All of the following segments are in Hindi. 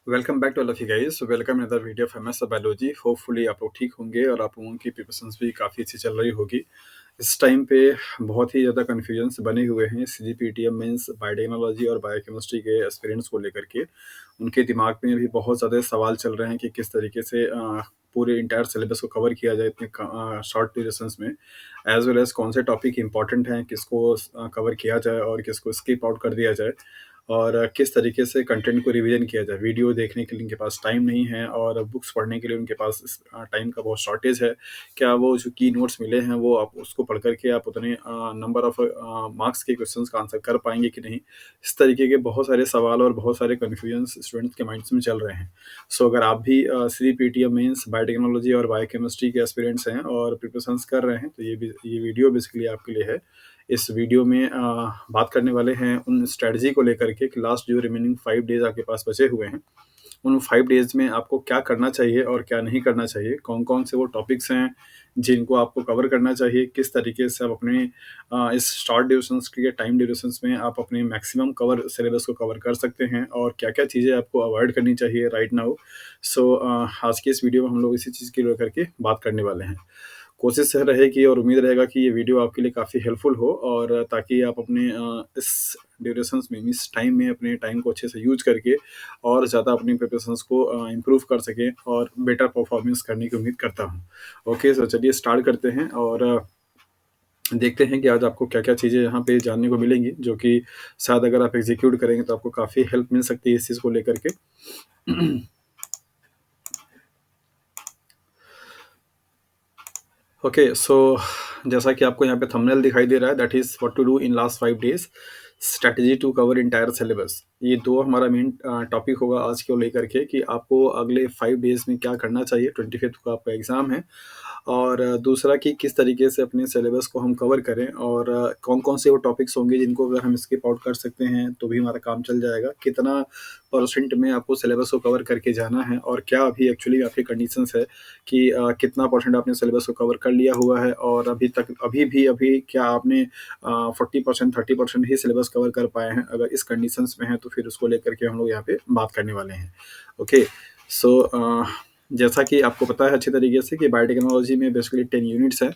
Welcome back to all of you guys. Welcome in other video of MS biology. Hopefully आप लोग ठीक होंगे और आप लोगों की प्रिपरेशंस भी काफ़ी अच्छी चल रही होगी। इस टाइम पे बहुत ही ज़्यादा कन्फ्यूजन्स बने हुए हैं सीजीपीटीएम मींस बायोटेक्नोलॉजी और बायोकेमिस्ट्री के एस्पिरेंट्स को लेकर के। उनके दिमाग में भी बहुत ज़्यादा सवाल चल रहे हैं कि किस तरीके से पूरे इंटायर सिलेबस को कवर किया जाए इतने शॉर्ट ड्यूरेशंस में, एज वेल एज कौन से टॉपिक इंपॉर्टेंट हैं, किसको कवर किया जाए और किसको स्किप आउट कर दिया जाए, और किस तरीके से कंटेंट को रिवीजन किया जाए। वीडियो देखने के लिए उनके पास टाइम नहीं है और बुक्स पढ़ने के लिए उनके पास टाइम का बहुत शॉर्टेज है। क्या वो जो की नोट्स मिले हैं वो आप उसको पढ़ करके आप उतने नंबर ऑफ मार्क्स के क्वेश्चंस का आंसर कर पाएंगे कि नहीं। इस तरीके के बहुत सारे सवाल और बहुत सारे कन्फ्यूजन्स स्टूडेंट्स के माइंड्स में चल रहे हैं। सो अगर आप भी C P T M means biotechnology और बायोकेमिस्ट्री के एस्पिरेंट्स हैं और प्रिपरेशंस कर रहे हैं, तो ये वीडियो बेसिकली आपके लिए है। इस वीडियो में बात करने वाले हैं उन स्ट्रेटजी को लेकर के कि लास्ट जो रिमेनिंग 5 डेज़ आपके पास बचे हुए हैं, उन 5 डेज़ में आपको क्या करना चाहिए और क्या नहीं करना चाहिए। कौन-कौन से वो टॉपिक्स हैं जिनको आपको कवर करना चाहिए, किस तरीके से आप अपने इस शॉर्ट ड्यूरेशंस के टाइम ड्यूरेशंस में आप अपने मैक्सिमम कवर सिलेबस को कवर कर सकते हैं और क्या-क्या चीज़ें आपको अवॉइड करनी चाहिए राइट नाउ। सो आज की इस वीडियो में हम लोग इसी चीज़ को लेकर के बात करने वाले हैं। कोशिश रहेगी और उम्मीद रहेगा कि ये वीडियो आपके लिए काफ़ी हेल्पफुल हो, और ताकि आप अपने इस ड्यूरेशंस में, इस टाइम में अपने टाइम को अच्छे से यूज करके और ज़्यादा अपनी प्रिपरेशंस को इम्प्रूव कर सकें और बेटर परफॉर्मेंस करने की उम्मीद करता हूँ। ओके, तो चलिए स्टार्ट करते हैं और देखते हैं कि आज आपको क्या-क्या चीज़ें यहाँ पे जानने को मिलेंगी, जो कि शायद अगर आप एग्जीक्यूट करेंगे तो आपको काफ़ी हेल्प मिल सकती है इस चीज़ को लेकर के। ओके, सो जैसा कि आपको यहाँ पे थंबनेल दिखाई दे रहा है, that is what to do in last 5 days, strategy to cover entire syllabus. ये 2 हमारा मेन टॉपिक होगा आज को लेकर के कि आपको अगले 5 डेज़ में क्या करना चाहिए। 25th को आपका एग्ज़ाम है, और दूसरा कि किस तरीके से अपने सिलेबस को हम कवर करें और कौन-कौन से वो टॉपिक्स होंगे जिनको अगर हम स्किप आउट कर सकते हैं तो भी हमारा काम चल जाएगा। कितना परसेंट में आपको सिलेबस को कवर करके जाना है और क्या अभी एक्चुअली आपकी कंडीशंस है कि कितना परसेंट आपने सिलेबस को कवर कर लिया हुआ है, और अभी क्या आपने 40% 30% ही सिलेबस कवर कर पाए हैं। अगर इस कंडीशंस में है तो फिर उसको लेकर के हम लोग यहाँ पे बात करने वाले हैं। ओके, सो जैसा कि आपको पता है अच्छी तरीके से कि बायोटेक्नोलॉजी में बेसिकली 10 यूनिट्स हैं।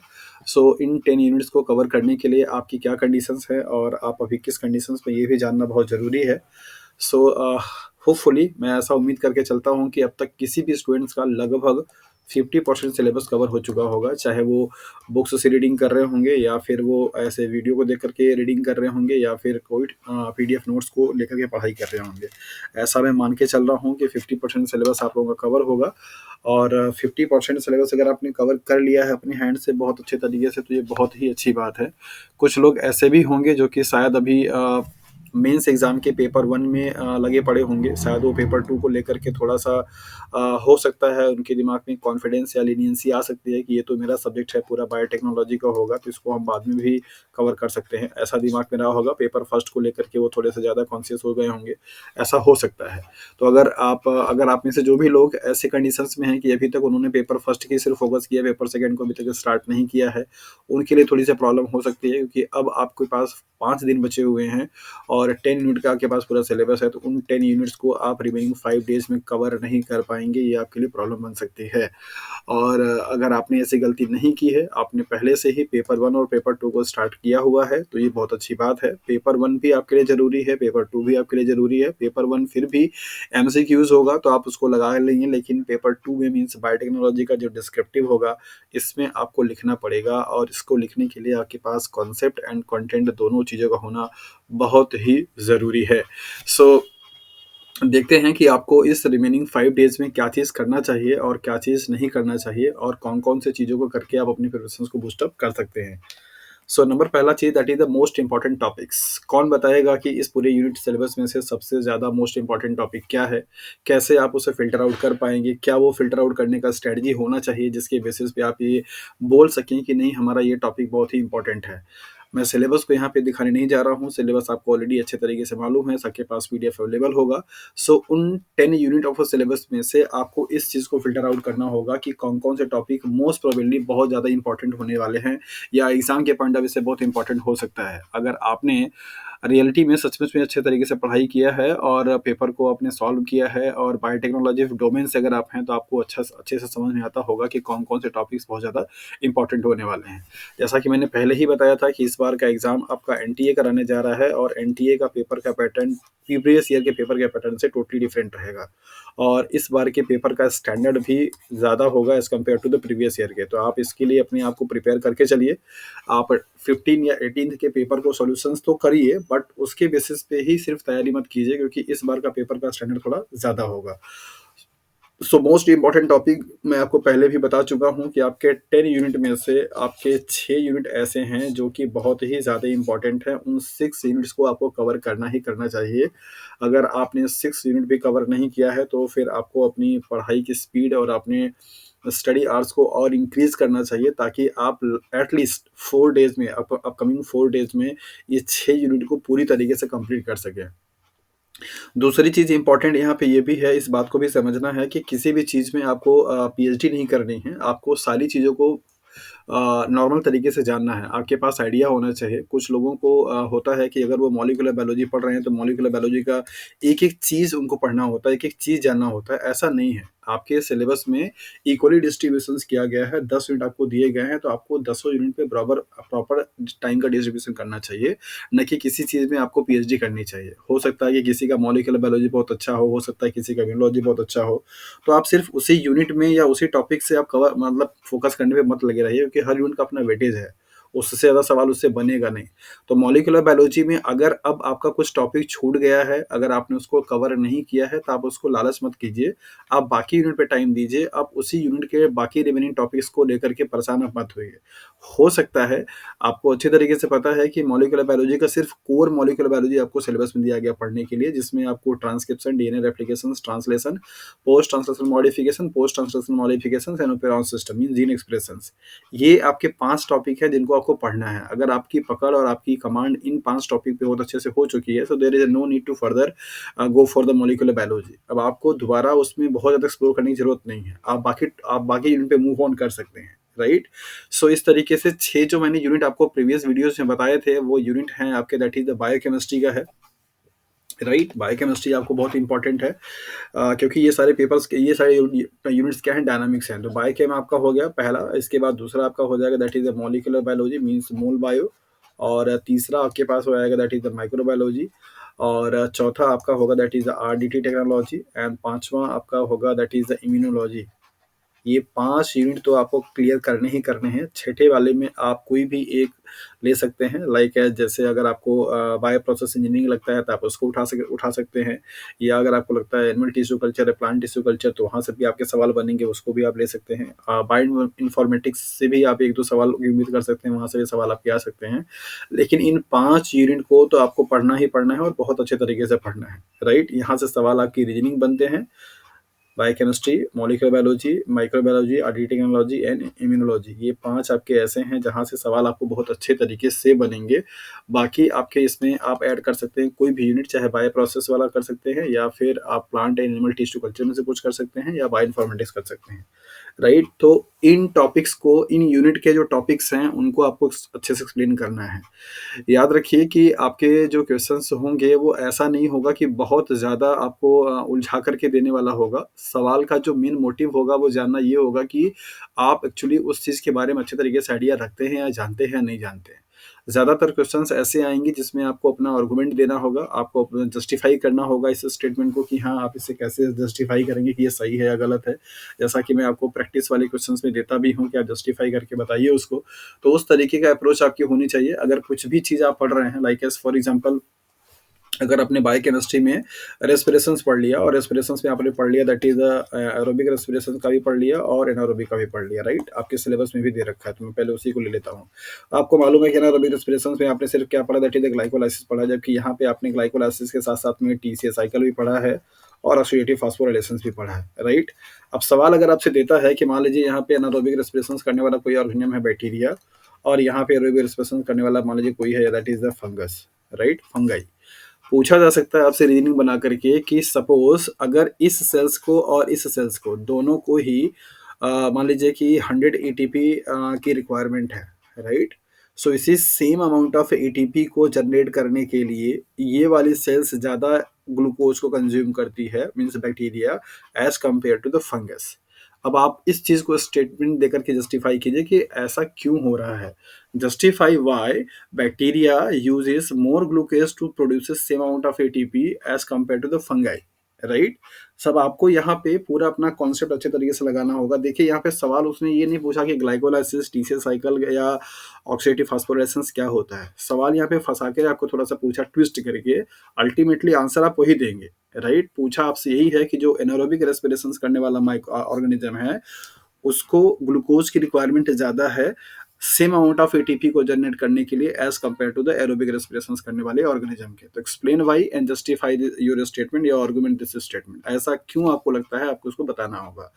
सो इन 10 यूनिट्स को कवर करने के लिए आपकी क्या कंडीशंस है और आप अभी किस कंडीशंस में, ये भी जानना बहुत ज़रूरी है। सो होपफुली मैं ऐसा उम्मीद करके चलता हूँ कि अब तक किसी भी स्टूडेंट्स का लगभग 50% सिलेबस कवर हो चुका होगा, चाहे वो बुक्स से रीडिंग कर रहे होंगे या फिर वो ऐसे वीडियो को देख करके रीडिंग कर रहे होंगे या फिर कोई पीडीएफ नोट्स को लेकर के पढ़ाई कर रहे होंगे। ऐसा मैं मान के चल रहा हूँ कि 50% सिलेबस आप लोगों का कवर होगा, और 50% सिलेबस अगर आपने कवर कर लिया है अपने हैंड से बहुत अच्छे तरीके से, तो ये बहुत ही अच्छी बात है। कुछ लोग ऐसे भी होंगे जो कि शायद अभी मेंस एग्ज़ाम के पेपर 1 में लगे पड़े होंगे, शायद वो पेपर 2 को लेकर के थोड़ा-सा हो सकता है उनके दिमाग में कॉन्फिडेंस या लीनियंसी आ सकती है कि ये तो मेरा सब्जेक्ट है, पूरा बायोटेक्नोलॉजी का होगा, तो इसको हम बाद में भी कवर कर सकते हैं। ऐसा दिमाग में रहा होगा, पेपर फर्स्ट को लेकर के वो थोड़े से ज़्यादा कॉन्शियस हो गए होंगे, ऐसा हो सकता है। तो अगर आप में से जो भी लोग ऐसे कंडीशंस में हैं कि अभी तक उन्होंने पेपर फर्स्ट की सिर्फ फोकस किया, पेपर सेकंड को अभी तक स्टार्ट नहीं किया है, उनके लिए थोड़ी सी प्रॉब्लम हो सकती है, क्योंकि अब आपके पास 5 दिन बचे हुए हैं और 10 यूनिट का आपके पास पूरा सिलेबस है, तो उन 10 यूनिट्स को आप रिमेनिंग 5 डेज़ में कवर नहीं कर पाएँगे, ये आपके लिए प्रॉब्लम बन सकती है। और अगर आपने ऐसी गलती नहीं की है, आपने पहले से ही पेपर 1 और पेपर 2 को स्टार्ट किया हुआ है, तो ये बहुत अच्छी बात है। पेपर 1 भी आपके लिए ज़रूरी है, पेपर 2 भी आपके लिए ज़रूरी है। पेपर 1 फिर भी एमसीक्यूज़ होगा तो आप उसको लगा लेंगे, लेकिन पेपर 2 में मीन्स बायोटेक्नोलॉजी का जो डिस्क्रिप्टिव होगा, इसमें आपको लिखना पड़ेगा, और इसको लिखने के लिए आपके पास कॉन्सेप्ट एंड कंटेंट दोनों चीज़ों का होना बहुत ही ज़रूरी है। सो देखते हैं कि आपको इस रिमेनिंग 5 डेज़ में क्या चीज़ करना चाहिए और क्या चीज़ नहीं करना चाहिए, और कौन-कौन से चीज़ों को करके आप अपनी प्रिपरेशंस को बूस्ट अप कर सकते हैं। सो नंबर पहला चीज़, that is the most important topics. कौन बताएगा कि इस पूरे यूनिट सिलेबस में से सबसे ज़्यादा मोस्ट इम्पोर्टेंट टॉपिक क्या है? कैसे आप उसे फ़िल्टर आउट कर पाएँगे? क्या वो फ़िल्टर आउट करने का स्ट्रैटेजी होना चाहिए जिसके बेसिस पे आप ये बोल सकें कि नहीं, हमारा ये टॉपिक बहुत ही इम्पोर्टेंट है। मैं सिलेबस को यहाँ पे दिखाने नहीं जा रहा हूँ, सिलेबस आपको ऑलरेडी अच्छे तरीके से मालूम है, सबके पास पीडीएफ अवेलेबल होगा। सो उन 10 यूनिट ऑफ सिलेबस में से आपको इस चीज़ को फ़िल्टर आउट करना होगा कि कौन-कौन से टॉपिक मोस्ट प्रोबेबली बहुत ज़्यादा इम्पोर्टेंट होने वाले हैं या एग्ज़ाम के पॉइंट ऑफ व्यू से बहुत इंपॉर्टेंट हो सकता है। अगर आपने रियलिटी में सचमुच में अच्छे तरीके से पढ़ाई किया है और पेपर को आपने सॉल्व किया है और बायोटेक्नोलॉजी डोमेन से अगर आप हैं तो आपको अच्छे से समझ में आता होगा कि कौन-कौन से टॉपिक्स बहुत ज़्यादा इम्पोर्टेंट होने वाले हैं। जैसा कि मैंने पहले ही बताया था कि इस बार का एग्ज़ाम आपका एनटीए का रहने जा रहा है और एनटीए का पेपर का पैटर्न प्रीवियस ईयर के पेपर के पैटर्न से टोटली डिफरेंट रहेगा और इस बार के पेपर का स्टैंडर्ड भी ज़्यादा होगा as compare to the previous year के। तो आप इसके लिए अपने आप को प्रिपेयर करके चलिए। आप 15 या 18th के पेपर को सॉल्यूशंस तो करिए बट उसके बेसिस पे ही सिर्फ तैयारी मत कीजिए क्योंकि इस बार का पेपर का स्टैंडर्ड थोड़ा ज़्यादा होगा। सो मोस्ट इम्पोर्टेंट टॉपिक मैं आपको पहले भी बता चुका हूँ कि आपके 10 यूनिट में से आपके 6 यूनिट ऐसे हैं जो कि बहुत ही ज़्यादा इम्पोर्टेंट हैं। उन 6 यूनिट्स को आपको कवर करना ही करना चाहिए। अगर आपने 6 यूनिट भी कवर नहीं किया है तो फिर आपको अपनी पढ़ाई की स्पीड और अपने स्टडी आवर्स को और इंक्रीज़ करना चाहिए ताकि आप एट लीस्ट 4 डेज़ में अपकमिंग 4 डेज़ में ये 6 यूनिट को पूरी तरीके से कंप्लीट कर सकें। दूसरी चीज़ इम्पोर्टेंट यहाँ पे ये भी है, इस बात को भी समझना है कि किसी भी चीज़ में आपको पीएचडी नहीं करनी है, आपको सारी चीज़ों को नॉर्मल तरीके से जानना है, आपके पास आइडिया होना चाहिए। कुछ लोगों को होता है कि अगर वो मॉलिक्यूलर बायोलॉजी पढ़ रहे हैं, तो मॉलिक्यूलर बायोलॉजी का एक-एक चीज़ उनको पढ़ना होता है, एक-एक चीज़ जानना होता है, ऐसा नहीं है। आपके सिलेबस में इक्वली डिस्ट्रीब्यूशंस किया गया है, 10 यूनिट आपको दिए गए हैं, तो आपको दसों यूनिट पे बराबर प्रॉपर टाइम का डिस्ट्रीब्यूशन करना चाहिए, ना कि किसी चीज़ में आपको पीएचडी करनी चाहिए। हो सकता है कि किसी का मॉलिक्यूलर बायोलॉजी बहुत अच्छा हो सकता है किसी का इम्यूनोलॉजी बहुत अच्छा हो, तो आप सिर्फ़ उसी यूनिट में या उसी टॉपिक से आप कवर मतलब फ़ोकस करने पे मत लगे रहिए क्योंकि हर यूनिट का अपना वेटेज है। उससे ज़्यादा सवाल उससे बनेगा नहीं। तो मॉलिक्यूलर बायोलॉजी में अगर अब आपका कुछ टॉपिक छूट गया है, अगर आपने उसको कवर नहीं किया है, तो आप उसको लालच मत कीजिए। आप बाकी यूनिट पे टाइम दीजिए, आप उसी यूनिट के बाकी रिमेनिंग टॉपिक्स को लेकर के परेशान आप मत होइए। हो सकता है आपको अच्छे तरीके से पता है कि मॉलिक्यूलर बायोलॉजी का सिर्फ़ कोर मॉलिक्यूलर बायोलॉजी आपको सिलेबस में दिया गया पढ़ने के लिए, जिसमें आपको transcription, DNA replications, translation, post translational modification, post translational modifications and operon system mean gene expressions. ये आपके 5 टॉपिक हैं जिनको आपको पढ़ना है। अगर आपकी पकड़ और आपकी कमांड इन 5 टॉपिक पे बहुत अच्छे से हो चुकी है, so there is no need to further go for the molecular biology. अब आपको दोबारा उसमें बहुत ज़्यादा एक्सप्लोर करने की ज़रूरत नहीं है। आप बाकी यूनिट पे मूव ऑन कर सकते हैं, राइट? सो इस तरीके से 6 जो मैंने यूनिट आपको प्रीवियस वीडियोज़ में बताए थे, वो यूनिट हैं आपके दैट इज़ द बायोकेमिस्ट्री का है, राइट? बायोकेमिस्ट्री आपको बहुत इंपॉर्टेंट है क्योंकि ये सारे यूनिट्स क्या हैं डायनामिक्स हैं। तो बायोकेम आपका हो गया पहला, इसके बाद दूसरा आपका हो जाएगा that is the molecular biology means mole bio और तीसरा आपके पास हो जाएगा दैट इज़ द माइक्रोबायोलॉजी और चौथा आपका होगा that is the RDT technology and पाँचवाँ आपका होगा दैट इज़ द इम्यूनोलॉजी। ये 5 यूनिट तो आपको क्लियर करने ही करने हैं। छठे वाले में आप कोई भी एक ले सकते हैं लाइक जैसे अगर आपको बायो प्रोसेस इंजीनियरिंग लगता है तो आप उसको उठा सकते हैं या अगर आपको लगता है एनिमल टिश्यू कल्चर है, प्लांट टिश्यू कल्चर तो वहाँ से भी आपके सवाल बनेंगे, उसको भी आप ले सकते हैं। बायो इन्फॉर्मेटिक्स से भी आप 1-2 सवाल की उम्मीद कर सकते हैं, वहाँ से भी सवाल आपके आ सकते हैं। लेकिन इन 5 यूनिट को तो आपको पढ़ना ही पढ़ना है और बहुत अच्छे तरीके से पढ़ना है, राइट? यहाँ से सवाल आपकी रीजनिंग बनते हैं, biochemistry, molecular biology, microbiology, RD technology and immunology ये 5 आपके ऐसे हैं जहाँ से सवाल आपको बहुत अच्छे तरीके से बनेंगे। बाकी आपके इसमें आप ऐड कर सकते हैं कोई भी यूनिट चाहे बायो प्रोसेस वाला कर सकते हैं या फिर आप plant and animal tissue culture में से कुछ कर सकते हैं या बायो इन्फॉर्मेटिक्स कर सकते हैं, राइट? तो इन टॉपिक्स को इन यूनिट के जो टॉपिक्स हैं उनको आपको अच्छे से एक्सप्लेन करना है। याद रखिए कि आपके जो क्वेश्चंस होंगे वो ऐसा नहीं होगा कि बहुत ज़्यादा आपको उलझा करके देने वाला होगा। सवाल का जो मेन मोटिव होगा वो जानना ये होगा कि आप एक्चुअली उस चीज़ के बारे में अच्छे तरीके से आइडिया रखते हैं या जानते हैं या नहीं जानते हैं। ज़्यादातर क्वेश्चंस ऐसे आएँगे जिसमें आपको अपना आर्गुमेंट देना होगा, आपको अपना जस्टिफ़ाई करना होगा इस स्टेटमेंट को कि हाँ, आप इसे कैसे जस्टिफ़ाई करेंगे कि ये सही है या गलत है। जैसा कि मैं आपको प्रैक्टिस वाले क्वेश्चंस में देता भी हूँ कि आप जस्टिफ़ाई करके बताइए उसको। तो उस तरीके का अप्रोच आपकी होनी चाहिए। अगर कुछ भी चीज़ आप पढ़ रहे हैं लाइक एज़ फॉर एग्ज़ाम्पल अगर आपने बायोकेमिस्ट्री में रेस्पिरेशंस पढ़ लिया और रेस्पिरेशंस में आपने पढ़ लिया दैट इज़ एरोबिक रेस्पिरेशन का भी पढ़ लिया और एनारोबिक का भी पढ़ लिया, राइट? आपके सिलेबस में भी दे रखा है, तो मैं पहले उसी को ले लेता हूँ। आपको मालूम है कि एनारोबिक रेस्पिरेशंस में आपने सिर्फ क्या पढ़ा दैट इज़ ग्लाइकोलाइसिस पढ़ा, जबकि यहाँ पे आपने ग्लाइकोलाइसिस के साथ-साथ में टीसीए साइकिल भी पढ़ा है और ऑक्सीडेटिव फास्फोराइलेशंस भी पढ़ा है, राइट? अब सवाल अगर आपसे देता है कि मान लीजिए यहाँ पे एनारोबिक रेस्पिरेशंस करने वाला कोई ऑर्गेनिज्म है बैक्टीरिया और यहाँ पे एरोबिक रेस्पिरेशन करने वाला मान लीजिए कोई है that is the fungus, right? Fungi. पूछा जा सकता है आपसे रीजनिंग बना करके कि सपोज अगर इस सेल्स को और इस सेल्स को दोनों को ही मान लीजिए कि 100 एटीपी की रिक्वायरमेंट है, राइट? सो इसी सेम अमाउंट ऑफ एटीपी को जनरेट करने के लिए ये वाली सेल्स ज़्यादा ग्लूकोज को कंज्यूम करती है, means bacteria, as compare to the fungus. अब आप इस चीज़ को स्टेटमेंट देकर के जस्टिफाई कीजिए कि ऐसा क्यों हो रहा है। Justify why bacteria uses more glucose to produce same amount of ATP as compare to the fungi, right. सब आपको यहाँ पे पूरा अपना कॉन्सेप्ट अच्छे तरीके से लगाना होगा। देखिए यहाँ पे सवाल उसने ये नहीं पूछा कि ग्लाइकोलाइसिस, टीसीएल साइकिल या ऑक्सीडेटिव फास्फोरेसेंस क्या होता है। सवाल यहाँ पे फंसा के आपको थोड़ा सा पूछा ट्विस्ट करके, अल्टीमेटली आंसर आप वही देंगे, राइट। पूछा आपसे यही है कि जो एनारोबिक रेस्पिरेशन करने वाला माइक्रो ऑर्गेनिज्म है उसको ग्लूकोज की रिक्वायरमेंट ज़्यादा है सेम अमाउंट ऑफ एटीपी को जनरेट करने के लिए as compare to the aerobic respiration करने वाले ऑर्गेनिज्म के। तो explain why and justify your statement या आर्गुमेंट दिस स्टेटमेंट। ऐसा क्यों आपको लगता है, आपको उसको बताना होगा।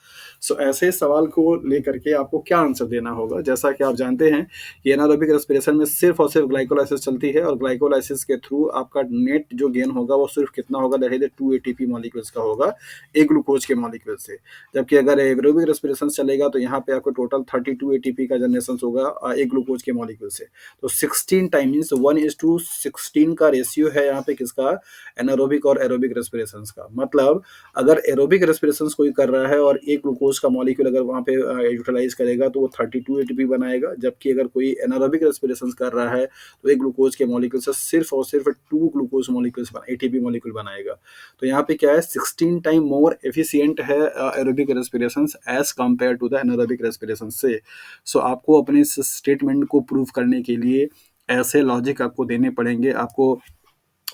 सो ऐसे सवाल को लेकर के आपको क्या आंसर देना होगा। जैसा कि आप जानते हैं कि एनारोबिक रेस्पिरेशन में सिर्फ और सिर्फ ग्लाइकोलाइसिस चलती है और ग्लाइकोलाइसिस के थ्रू आपका नेट जो गेन होगा वो सिर्फ कितना होगा, दैट इज 2 एटीपी मॉलिक्यूल्स का होगा एक ग्लूकोज के मॉलिक्यूल से। जबकि अगर एरोबिक रेस्पिरेशन चलेगा तो यहाँ पे आपको टोटल 32 एटीपी का जनरेशन होगा एक ग्लूकोज के मॉलिक्यूल से। तो 16 टाइम मीन्स 1:16 का रेशियो है यहाँ पे किसका, एनारोबिक और एरोबिक रेस्पिरेशन का। मतलब अगर एरोबिक रेस्पिरेशन कोई कर रहा है और एक ग्लूकोज का मॉलिक्यूल अगर वहाँ पे यूटिलाइज करेगा तो वो 32 एटीपी बनाएगा। जबकि अगर कोई एनारोबिक रेस्पिरेशन कर रहा है तो एक ग्लूकोज के मॉलिक्यूल से सिर्फ और सिर्फ 2 ग्लूकोज मॉलिक्यूल्स एटीपी मॉलिक्यूल बनाएगा। तो यहाँ पे क्या है, 16 टाइम मोर एफिशिएंट है aerobic respiration as compare to the anaerobic respiration से। सो आपको अपने स्टेटमेंट को प्रूव करने के लिए ऐसे लॉजिक आपको देने पड़ेंगे। आपको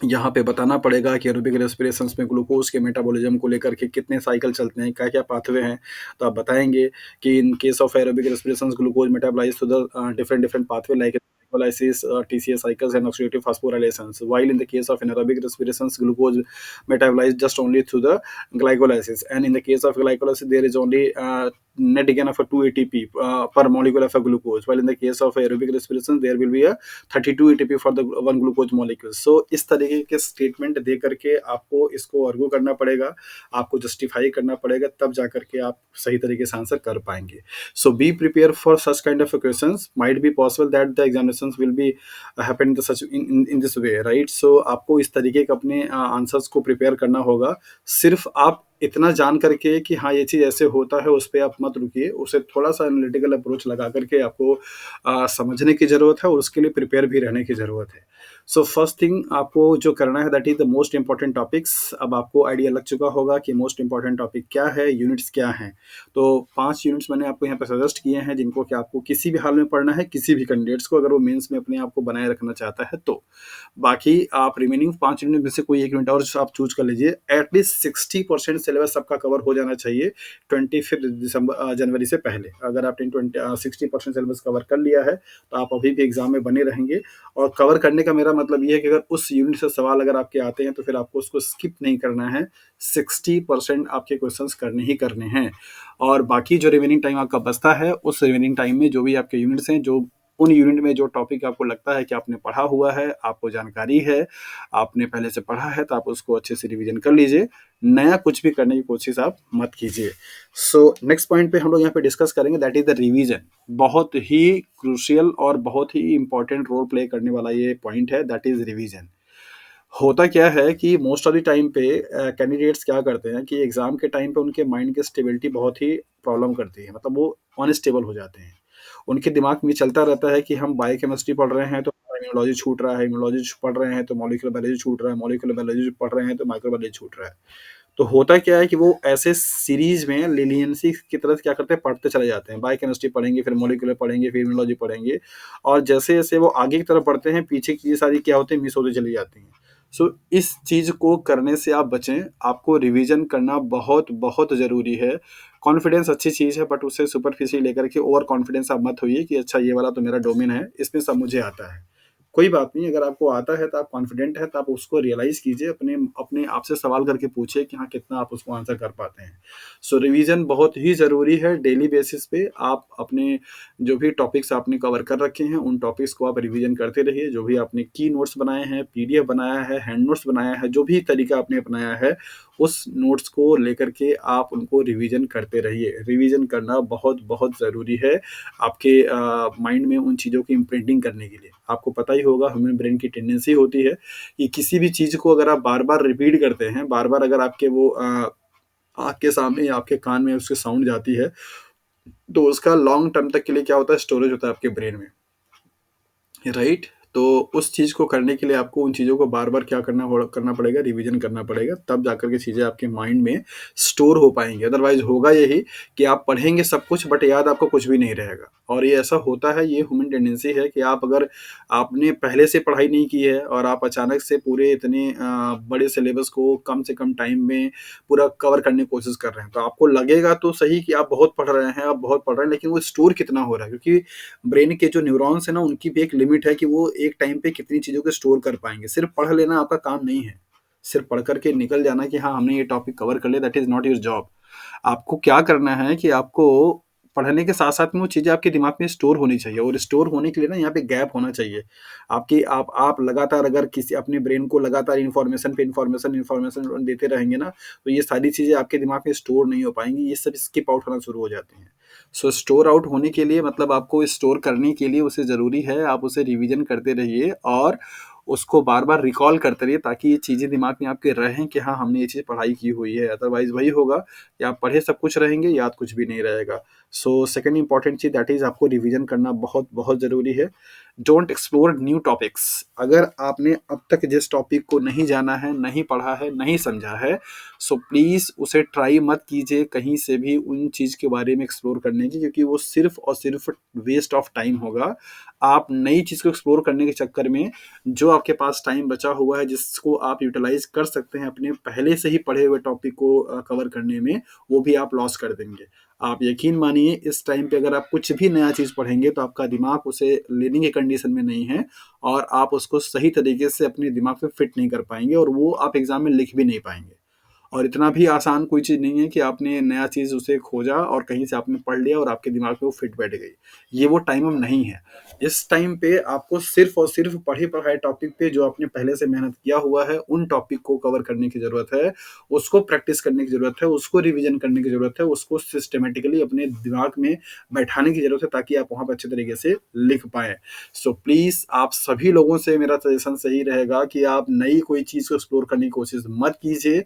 यहाँ पे बताना पड़ेगा कि एरोबिक रेस्पिरेशन में ग्लूकोज के मेटाबॉलिज्म को लेकर के कितने साइकिल चलते हैं, क्या क्या पाथवे हैं। तो आप बताएंगे कि in case of aerobic respiration glucose metabolise to the different different pathway like glycolysis, TCA cycles and oxidative phosphorylations, while in the case of anaerobic respirations glucose metabolized just only through the glycolysis, and in the case of glycolysis there is only net gain of a 2 ATP per molecule of a glucose, while in the case of aerobic respiration there will be a 32 ATP for the one glucose molecule। so इस तरीके के स्टेटमेंट दे करके आपको इसको आर्गू करना पड़ेगा, आपको जस्टिफाई करना पड़ेगा, तब जा करके आप सही तरीके से आंसर कर पाएंगे। So be prepare for such kind of questions, might be possible that the examinations will be happen in such in this way, right. So आपको इस तरीके के अपने आंसर्स को प्रिपेयर करना होगा। सिर्फ आप इतना जान करके कि हाँ ये चीज़ ऐसे होता है उस पर आप मत रुकिए, उसे थोड़ा सा एनालिटिकल अप्रोच लगा करके आपको समझने की ज़रूरत है और उसके लिए प्रिपेयर भी रहने की ज़रूरत है। सो फर्स्ट थिंग आपको जो करना है that is the most important topics. अब आपको आइडिया लग चुका होगा कि मोस्ट इंपॉर्टेंट टॉपिक क्या है, यूनिट्स क्या हैं। तो 5 यूनिट्स मैंने आपको यहाँ पर सजेस्ट किए हैं जिनको कि आपको किसी भी हाल में पढ़ना है, किसी भी कैंडिडेट्स को अगर वो मेंस में अपने आप को बनाए रखना चाहता है तो। बाकी आप रिमेनिंग 5 यूनिट में से कोई एक यूनिट और आप चूज कर लीजिए। एटलीस्ट 60% सिलेबस सबका कवर हो जाना चाहिए 25 जनवरी से पहले। अगर आपने 60% सिलेबस कवर कर लिया है तो आप अभी भी एग्जाम में बने रहेंगे। और कवर करने का मेरा मतलब ये है कि अगर उस यूनिट से सवाल अगर आपके आते हैं तो फिर आपको उसको स्किप नहीं करना है, 60% आपके क्वेश्चंस करने ही करने हैं। और बाकी जो रिमेनिंग टाइम आपका बचता है उस रिमेनिंग टाइम में जो भी आपके यूनिट्स हैं, जो उन यूनिट में जो टॉपिक आपको लगता है कि आपने पढ़ा हुआ है, आपको जानकारी है, आपने पहले से पढ़ा है, तो आप उसको अच्छे से रिवीजन कर लीजिए। नया कुछ भी करने की कोशिश आप मत कीजिए। सो नेक्स्ट पॉइंट पे हम लोग यहाँ पे डिस्कस करेंगे दैट इज द रिवीजन। बहुत ही क्रूशियल और बहुत ही इंपॉर्टेंट रोल प्ले करने वाला ये पॉइंट है, दैट इज रिवीजन। होता क्या है कि मोस्ट ऑफ द टाइम पे कैंडिडेट्स क्या करते हैं कि एग्जाम के टाइम पे उनके माइंड की स्टेबिलिटी बहुत ही प्रॉब्लम करती है, मतलब वो अनस्टेबल हो जाते हैं। उनके दिमाग में चलता रहता है कि हम बायोकेमिस्ट्री पढ़ रहे हैं तो इम्यूनोलॉजी छूट रहा है, इम्यूनोलॉजी पढ़ रहे हैं तो मॉलिक्यूलर बायोलॉजी छूट रहा है, मॉलिक्यूलर बायोलॉजी पढ़ रहे हैं तो माइक्रोबायोलॉजी छूट रहा है। तो होता क्या है कि वो ऐसे सीरीज में लीनियंसी की तरह क्या करते हैं, पढ़ते चले जाते हैं। बायोकेमिस्ट्री पढ़ेंगे, फिर मॉलिक्यूलर पढ़ेंगे, फिर इम्यूनोलॉजी पढ़ेंगे, और जैसे जैसे वो आगे की तरफ बढ़ते हैं पीछे की चीज़ें सारी क्या होती है, मिस होती चली जाती हैं। सो इस चीज़ को करने से आप बचें। आपको रिवीजन करना बहुत बहुत ज़रूरी है। कॉन्फिडेंस अच्छी चीज़ है बट उससे सुपरफिशियल लेकर के ओवर कॉन्फिडेंस आप मत होइए कि अच्छा ये वाला तो मेरा डोमेन है, इसमें सब मुझे आता है। कोई बात नहीं, अगर आपको आता है तो आप कॉन्फिडेंट है तो आप उसको रियलाइज कीजिए, अपने अपने आप से सवाल करके पूछिए कि हाँ कितना आप उसको आंसर कर पाते हैं। सो रिवीजन बहुत ही ज़रूरी है। डेली बेसिस पे आप अपने जो भी टॉपिक्स आपने कवर कर रखे हैं उन टॉपिक्स को आप रिवीजन करते रहिए। जो भी आपने की नोट्स बनाए हैं, पीडीएफ बनाया है, हैंड नोट्स बनाया है, जो भी तरीका आपने अपनाया है उस नोट्स को लेकर के आप उनको रिवीजन करते रहिए। रिवीजन करना बहुत-बहुत ज़रूरी है आपके माइंड में उन चीज़ों की इम्प्रिंटिंग करने के लिए। आपको पता ही होगा ह्यूमन ब्रेन की टेंडेंसी होती है कि किसी भी चीज़ को अगर आप बार-बार रिपीट करते हैं, बार-बार अगर आपके वो आँख के सामने या आपके कान में उसकी साउंड जाती है, तो उसका लॉन्ग टर्म तक के लिए क्या होता है, स्टोरेज होता है आपके ब्रेन में। राइट? तो उस चीज़ को करने के लिए आपको उन चीज़ों को बार-बार क्या करना पड़ेगा, रिवीजन करना पड़ेगा, तब जाकर के चीज़ें आपके माइंड में स्टोर हो पाएँगी। अदरवाइज़ होगा यही कि आप पढ़ेंगे सब कुछ बट याद आपको कुछ भी नहीं रहेगा। और ये ऐसा होता है, ये ह्यूमन टेंडेंसी है कि आप अगर आपने पहले से पढ़ाई नहीं की है और आप अचानक से पूरे इतने बड़े सिलेबस को कम से कम टाइम में पूरा कवर करने की कोशिश कर रहे हैं, तो आपको लगेगा तो सही कि आप बहुत पढ़ रहे हैं, आप बहुत पढ़ रहे हैं, लेकिन वो स्टोर कितना हो रहा है? क्योंकि ब्रेन के जो न्यूरॉन्स है ना, उनकी भी एक लिमिट है कि वो एक टाइम पे कितनी चीज़ों को स्टोर कर पाएँगे। सिर्फ़ पढ़ लेना आपका काम नहीं है। सिर्फ़ पढ़ कर के निकल जाना कि हाँ, हमने ये टॉपिक कवर कर लिया, that is not your job. आपको क्या करना है कि आपको पढ़ने के साथ-साथ में वो चीज़ें आपके दिमाग में स्टोर होनी चाहिए, और स्टोर होने के लिए ना यहाँ पे गैप होना चाहिए। आपकी आप लगातार अगर किसी अपने ब्रेन को लगातार इन्फॉर्मेशन पे इन्फॉर्मेशन देते रहेंगे ना, तो ये सारी चीज़ें आपके दिमाग में स्टोर नहीं हो पाएँगी, ये सब स्किप आउट होना शुरू हो जाती हैं। सो स्टोर आउट होने के लिए मतलब आपको स्टोर करने के लिए उसे ज़रूरी है आप उसे रिवीजन करते रहिए और उसको बार-बार रिकॉल करते रहिए, ताकि ये चीज़ें दिमाग में आपके रहें कि हाँ, हमने ये चीज़ पढ़ाई की हुई है। अदरवाइज़ वही होगा कि आप पढ़े सब कुछ रहेंगे, याद कुछ भी नहीं रहेगा। So second important cheese that is आपको रिवीजन करना बहुत ज़रूरी है। Don't explore new topics. अगर आपने अब तक जिस टॉपिक को नहीं जाना है, नहीं पढ़ा है, नहीं समझा है, सो प्लीज़ उसे ट्राई मत कीजिए कहीं से भी उन चीज़ के बारे में एक्सप्लोर करने की, क्योंकि वो सिर्फ़ और सिर्फ़ वेस्ट ऑफ टाइम होगा। आप नई चीज़ को एक्सप्लोर करने के चक्कर में जो आपके पास टाइम बचा हुआ है, जिसको आप यूटिलाइज़ कर सकते हैं अपने पहले से ही पढ़े हुए टॉपिक को कवर करने में, वो भी आप लॉस कर देंगे। आप यकीन मानिए इस टाइम पे अगर आप कुछ भी नया चीज़ पढ़ेंगे तो आपका दिमाग उसे लेने की कंडीशन में नहीं है, और आप उसको सही तरीके से अपने दिमाग में फिट नहीं कर पाएँगे, और वो आप एग्ज़ाम में लिख भी नहीं पाएँगे। और इतना भी आसान कोई चीज़ नहीं है कि आपने नया चीज़ उसे खोजा और कहीं से आपने पढ़ लिया और आपके दिमाग में वो फिट बैठ गई। ये वो टाइम अब नहीं है। इस टाइम पे आपको सिर्फ़ और सिर्फ़ पढ़े-पढ़ाए टॉपिक पे जो आपने पहले से मेहनत किया हुआ है, उन टॉपिक को कवर करने की ज़रूरत है, उसको प्रैक्टिस करने की ज़रूरत है, उसको रिवीज़न करने की ज़रूरत है, उसको सिस्टमैटिकली अपने दिमाग में बैठाने की ज़रूरत है, ताकि आप वहाँ पे अच्छे तरीके से लिख पाएँ। सो प्लीज़ आप सभी लोगों से मेरा सजेशन सही रहेगा कि आप नई कोई चीज़ को एक्सप्लोर करने की कोशिश मत कीजिए,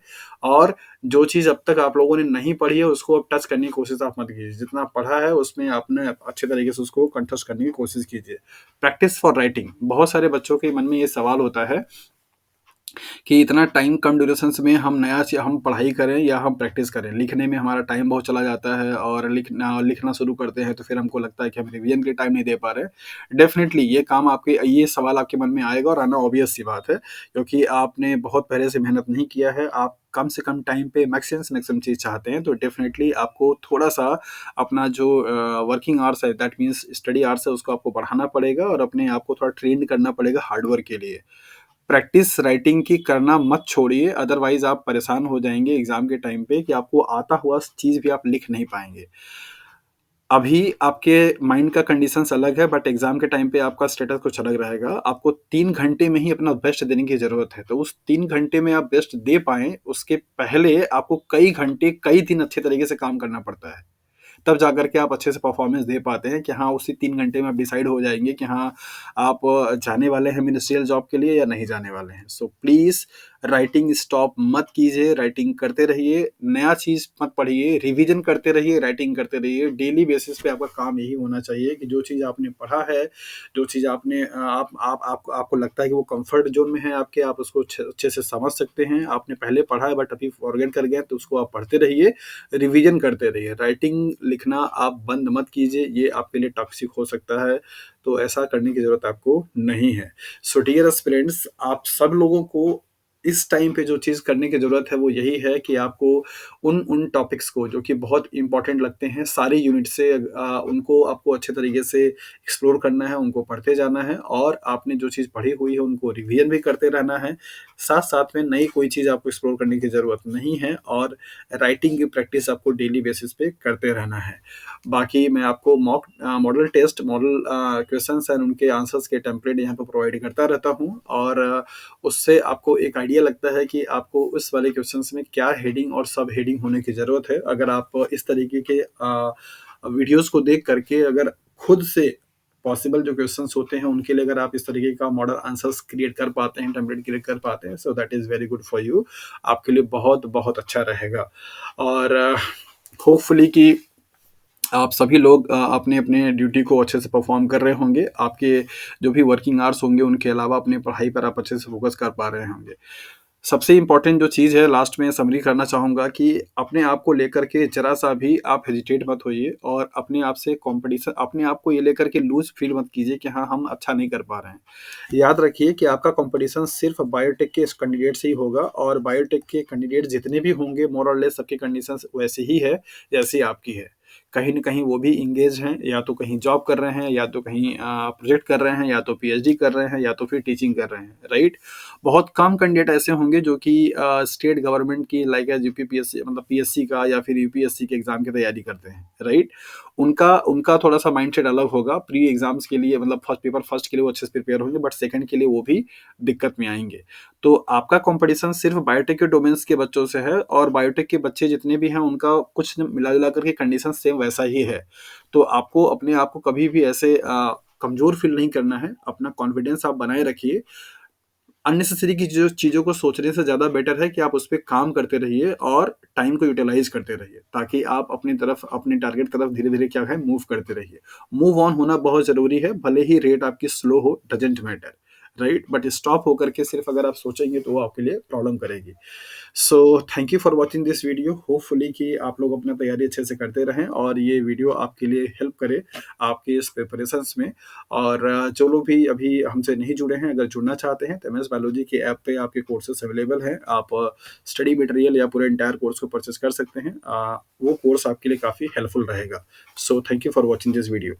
और जो चीज़ अब तक आप लोगों ने नहीं पढ़ी है, उसको अब टच करने की कोशिश आप मत कीजिए। जितना पढ़ा है, उसमें आपने अच्छे तरीके से उसको कंठस्थ करने की कोशिश कीजिए। प्रैक्टिस फॉर राइटिंग, बहुत सारे बच्चों के मन में ये सवाल होता है कि इतना टाइम कम ड्यूरेशंस में हम पढ़ाई करें या हम प्रैक्टिस करें। लिखने में हमारा टाइम बहुत चला जाता है, और लिखना शुरू करते हैं तो फिर हमको लगता है कि हम रिवीजन के लिए टाइम नहीं दे पा रहे हैं। डेफ़िनिटली ये सवाल आपके मन में आएगा, और आना ऑब्वियस सी बात है, क्योंकि आपने बहुत पहले से मेहनत नहीं किया है। आप कम से कम टाइम पे मैक्सिमम से मैक्सिमम चीज़ चाहते हैं, तो डेफ़िनिटली आपको थोड़ा-सा अपना जो वर्किंग आवर्स है, दैट मीन्स स्टडी आवर्स है, उसको आपको बढ़ाना पड़ेगा, और अपने आप को थोड़ा ट्रेन्ड करना पड़ेगा हार्ड वर्क के लिए। प्रैक्टिस राइटिंग की करना मत छोड़िए, अदरवाइज़ आप परेशान हो जाएँगे एग्ज़ाम के टाइम पे कि आपको आता हुआ चीज़ भी आप लिख नहीं पाएँगे। अभी आपके माइंड का कंडीशंस अलग है, बट एग्ज़ाम के टाइम पे आपका स्टेटस कुछ अलग रहेगा। आपको 3 घंटे में ही अपना बेस्ट देने की ज़रूरत है। तो उस 3 घंटे में आप बेस्ट दे पाएँ, उसके पहले आपको कई घंटे, कई दिन अच्छे तरीके से काम करना पड़ता है। तब जाकर के आप अच्छे से परफॉर्मेंस दे पाते हैं कि हाँ, उसी 3 घंटे में आप डिसाइड हो जाएँगे कि हाँ, आप जाने वाले हैं मिनिस्ट्रियल जॉब के लिए या नहीं जाने वाले हैं। सो प्लीज़ राइटिंग स्टॉप मत कीजिए, राइटिंग करते रहिए, नया चीज़ मत पढ़िए, रिवीजन करते रहिए, राइटिंग करते रहिए। डेली बेसिस पे आपका काम यही होना चाहिए कि जो चीज़ आपने पढ़ा है, जो चीज़ आपने आप आपको लगता है कि वो कम्फर्ट ज़ोन में है आपके, आप उसको अच्छे से समझ सकते हैं। आपने पहले पढ़ा है बट अभी फॉरगेट कर गए हैं, तो उसको आप पढ़ते रहिए, रिवीजन करते रहिए। राइटिंग लिखना आप बंद मत कीजिए, ये आपके लिए टॉक्सिक हो सकता है, तो ऐसा करने की ज़रूरत आपको नहीं है। सो डियर एस्पिरेंट्स, आप सब लोगों को इस टाइम पे जो चीज़ करने की ज़रूरत है वो यही है कि आपको उन उन टॉपिक्स को जो कि बहुत इम्पोर्टेंट लगते हैं, सारे यूनिट से उनको आपको अच्छे तरीके से एक्सप्लोर करना है, उनको पढ़ते जाना है, और आपने जो चीज़ पढ़ी हुई है उनको रिवीजन भी करते रहना है। साथ-साथ में नई कोई चीज़ आपको एक्सप्लोर करने की ज़रूरत नहीं है और राइटिंग की प्रैक्टिस आपको डेली बेसिस पे करते रहना है। बाकी मैं आपको model test, model questions and उनके आंसर्स के टेम्पलेट यहाँ पे प्रोवाइड करता रहता हूँ और उससे आपको एक आइडिया लगता है कि आपको उस वाले क्वेश्चंस में क्या हेडिंग और सब हेडिंग होने की ज़रूरत है। अगर आप इस तरीके के वीडियोज़ को देख कर के अगर खुद से पॉसिबल जो क्वेश्चंस होते हैं उनके लिए अगर आप इस तरीके का मॉडल आंसर्स क्रिएट कर पाते हैं, टेम्पलेट क्रिएट कर पाते हैं, so that is very good for you. आपके लिए बहुत-बहुत अच्छा रहेगा और होपफुली कि आप सभी लोग अपने-अपने ड्यूटी को अच्छे से परफ़ॉर्म कर रहे होंगे। आपके जो भी वर्किंग आवर्स होंगे, उनके अलावा अपनी पढ़ाई पर आप अच्छे से फ़ोकस कर पा रहे होंगे। सबसे इम्पोर्टेंट जो चीज़ है लास्ट में समरी करना चाहूँगा कि अपने आप को लेकर के ज़रा-सा भी आप हेजिटेट मत होइए और अपने आप से कॉम्पिटिशन अपने आप को ये लेकर के लूज़ फ़ील मत कीजिए कि हाँ, हम अच्छा नहीं कर पा रहे हैं। याद रखिए कि आपका कॉम्पिटिशन सिर्फ़ बायोटेक के इस कैंडिडेट से ही होगा और बायोटेक के कैंडिडेट जितने भी होंगे मोर और लेस सबकी कंडीशंस वैसी ही है, जैसी आपकी है। कहीं न कहीं वो भी एंगेज हैं, या तो कहीं जॉब कर रहे हैं, या तो कहीं प्रोजेक्ट कर रहे हैं, या तो पीएचडी कर रहे हैं, या तो फिर टीचिंग कर रहे हैं, राइट? बहुत कम कैंडिडेट ऐसे होंगे जो कि स्टेट गवर्नमेंट की लाइक एज़ यूपीपीएससी मतलब पीएससी का या फिर यूपीएससी के एग्ज़ाम की तैयारी करते हैं, राइट? उनका उनका थोड़ा-सा माइंडसेट अलग होगा, प्री एग्ज़ाम्स के लिए मतलब फर्स्ट पेपर फर्स्ट के लिए वो अच्छे से प्रिपेयर होंगे, बट सेकंड के लिए वो भी दिक्कत में आएँगे। तो आपका कॉम्पिटिशन सिर्फ़ बायोटेक के डोमेन्स के बच्चों से है और बायोटेक के बच्चे जितने भी हैं, उनका कुछ न मिला-जुला कर के कंडीशन सेम वैसा ही है। तो आपको अपने आप को कभी भी ऐसे कमज़ोर फ़ील नहीं करना है, अपना कॉन्फिडेंस आप बनाए रखिए। अननेसेसरी की जो चीज़ों को सोचने से ज़्यादा बेटर है कि आप उस पे काम करते रहिए और टाइम को यूटिलाइज़ करते रहिए, ताकि आप अपनी तरफ अपने टारगेट की तरफ धीरे-धीरे क्या है मूव करते रहिए। मूव ऑन होना बहुत ज़रूरी है, भले ही रेट आपकी स्लो हो, doesn't matter, right? But stop होकर के सिर्फ़ अगर आप सोचेंगे तो वो आपके लिए प्रॉब्लम करेगी। So thank you for watching this video. Hopefully कि आप लोग अपना तैयारी अच्छे से करते रहें और ये वीडियो आपके लिए हेल्प करे आपके इस प्रिपरेशंस में। और जो लोग भी अभी हमसे नहीं जुड़े हैं, अगर जुड़ना चाहते हैं तो एमएस बायोलॉजी की ऐप पे आपके कोर्सेस अवेलेबल हैं। आप स्टडी मटेरियल या पूरे एंटायर कोर्स को परचेज कर सकते हैं। वो कोर्स आपके लिए काफ़ी हेल्पफुल रहेगा। So thank you for watching this video.